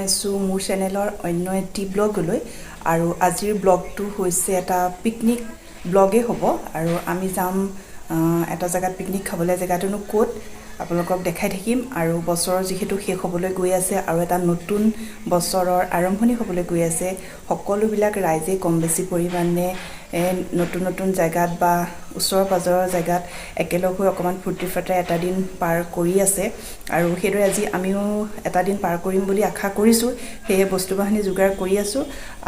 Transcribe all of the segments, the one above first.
জনাইছো মোৰ চেনেলৰ অন্য এটি ব্লগলৈ আৰু আজিৰ ব্লগটো হৈছে এটা পিকনিক ব্লগে হ'ব আৰু আমি যাম এটা জায়গাত পিকনিক খাবলৈ জায়গাটোনো ক'ত আপোনালোকক দেখাই থাকিম আৰু বছৰৰ যেহেতু শেষ হ'বলৈ গৈ আছে আৰু এটা নতুন বছৰৰ আৰম্ভণি হ'বলৈ গৈ আছে সকলোবিলাক ৰাইজে কম বেছি পৰিমাণে নতুন নতুন জায়গাত বা ওচৰৰ পাজৰৰ জায়গাত একেলগ হৈ অকমান ফূৰ্তি ফাৰ্তা এটা দিন পাৰ কৰি আছে আৰু হেদৰে আজি আমিও এটা দিন পাৰ কৰিম বুলি আশা কৰিছো সেই বস্তু বাহিনী যোগাৰ কৰি আছো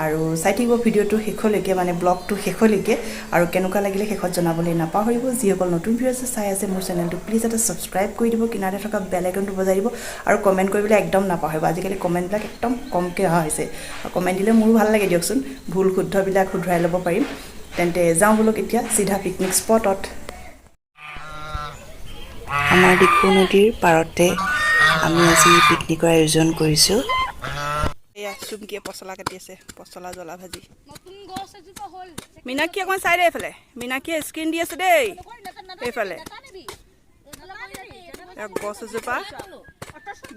আৰু চাই থাকিব ভিডিওটো শেষলৈকে মানে ব্লগটো শেষলৈকে আৰু কেনেকুৱা লাগিলে শেষত জনাবলৈ নাপাহৰিব যিসকল নতুন ভিউয়াৰ্ছ চাই আছে মোৰ চেনেলটো প্লিজ এটা সাবস্ক্ৰাইব কৰি দিব কিনাৰে থকা বেল আইকনটো বজাই দিব আৰু কমেন্ট কৰিবলৈ একদম নাপাহৰিব আজিকালি কমেন্টবিলাক একদম কমকৈ অহা হৈছে কমেন্ট দিলে মোৰো ভাল লাগে দিয়কচোন ভুল শুদ্ধবিলাক শুধৰাই ল'ব পাৰিম তেন্তে যাওঁ বলক এতিয়া সিধা পিকনিক স্পটত আমাৰ দিখু নদীৰ পাৰতে আমি আজি পিকনিকৰ আয়োজন কৰিছো এয়া চুমকিয়ে পচলা কাটি আছে পচলা জ্বলা ভাজি নতুন গছ এজোপা হল মিনাকি অকণ চাই দে এফালে মিনাকিয়ে স্ক্ৰীন দি আছে দেই এইফালে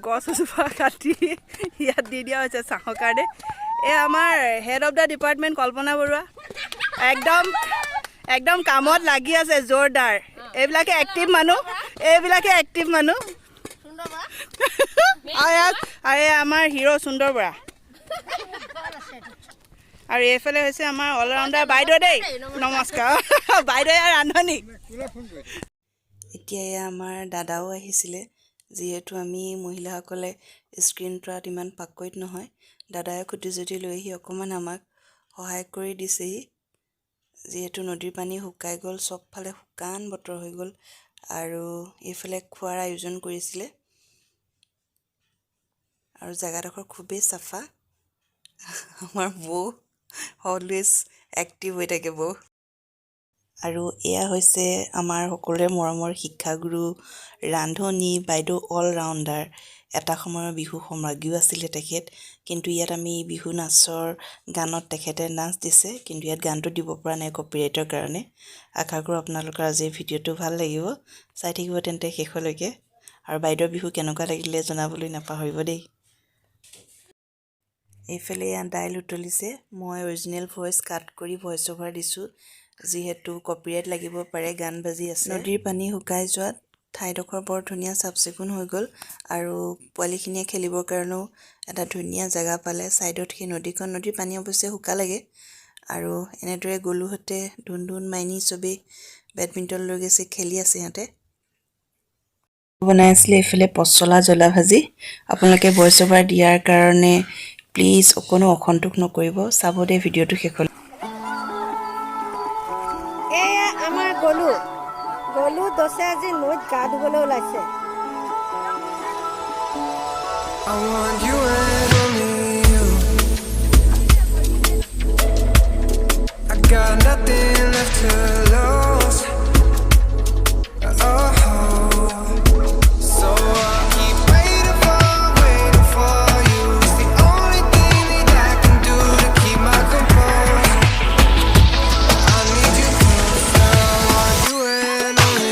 গছ এজোপা কাটি ইয়াত দি দিয়া হৈছে চাহৰ কাৰণে এই আমাৰ হেড অফ দ্য ডিপাৰ্টমেণ্ট কল্পনা বৰুৱা একদম কামত লাগি আছে জোৰদাৰ এইবিলাকে এক্টিভ মানুহ আৰে আমাৰ হিৰো সুন্দৰ বৰা আৰু এইফালে হৈছে আমাৰ অলৰাউণ্ডাৰ বাইদেউ দেই নমস্কাৰ বাইদেউ ৰান্ধনী এতিয়া আমাৰ দাদাও আহিছিলে যিহেতু আমি মহিলাসকলে স্ক্ৰীন ট্ৰাত ইমান পাকৈত নহয় দাদাই খুটি জুটি লৈ আহি অকণমান আমাক সহায় কৰি দিছেহি যিহেতু নদীৰ পানী শুকাই গ'ল চবফালে শুকান বতৰ হৈ গ'ল আৰু এইফালে খোৱাৰ আয়োজন কৰিছিলে আৰু জায়গাডোখৰ খুবেই চাফা আমাৰ বৌ অলৱেজ এক্টিভ হৈ থাকে বৌ আৰু এয়া হৈছে আমাৰ সকলোৰে মৰমৰ শিক্ষাগুৰু ৰান্ধনী বাইদেউ অল ৰাউণ্ডাৰ এটা সময়ৰ বিহু সম্ৰাজ্ঞীও আছিলে তেখেত কিন্তু ইয়াত আমি বিহু নাচৰ গানত তেখেতে নাচ দিছে কিন্তু ইয়াত গানটো দিব পৰা নাই কপিৰাইটৰ কাৰণে আশা কৰোঁ আপোনালোকৰ আজি ভিডিঅ'টো ভাল লাগিব চাই থাকিব তেন্তে শেষলৈকে আৰু বাইদেউৰ বিহু কেনেকুৱা লাগিলে জনাবলৈ নাপাহৰিব দেই এইফালে ডাইল উতলিছে মই অৰিজিনেল ভইচ কাট কৰি ভইচ অভাৰ দিছোঁ যিহেতু কপিৰাইট লাগিব পাৰে গান বাজি আছে নদীৰ পানী শুকাই যোৱাত ঠাইডোখৰ বৰ ধুনীয়া চাফ চিকুণ হৈ গ'ল আৰু পোৱালিখিনিয়ে খেলিবৰ কাৰণেও এটা ধুনীয়া জেগা পালে ছাইডত সেই নদীৰ পানী অৱশ্যে শুকালেগে আৰু এনেদৰে গলুহঁতে ধুন মাইনী চবেই বেডমিণ্টন লৈ গৈছে খেলি আছে সিহঁতে বনাই আছিলে এইফালে পচলা জ্বলা ভাজি আপোনালোকে ভইচ অভাৰ দিয়াৰ কাৰণে প্লিজ অকণো অসন্তোষ নকৰিব চাব দে ভিডিঅ'টো শেষলৈ এয়া আমাৰ গলু দছে আজি নৈত গা ধুবলৈ ওলাইছে I want you and only you I got nothing left to lose So I'll keep waiting for you It's the only thing that I can do to keep my composure I need you closer I want you and only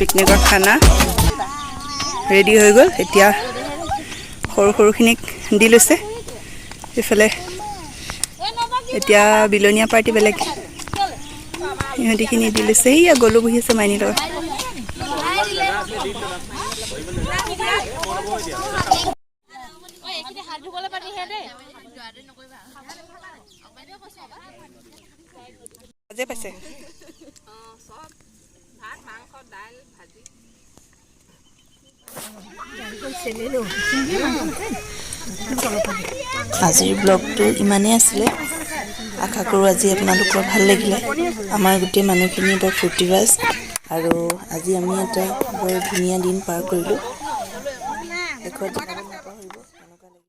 পিকনিকৰ খানা ready হৈ গ'ল এতিয়া সৰুখিনিক দি লৈছে এইফালে এতিয়া বিলনীয়া party বেলেগ ইহঁতিখিনি দি লৈছে এয়া গলু বহি আছে মাইনী লগত আজি পাইছে আজিৰ ব্লগটো ইমানেই আছিলে আশা কৰোঁ আজি আপোনালোকৰ ভাল লাগিলে আমাৰ গোটেই মানুহখিনি বৰ ফূৰ্তিবাজ আৰু আজি আমি এটা বৰ ধুনীয়া দিন পাৰ কৰিলোঁ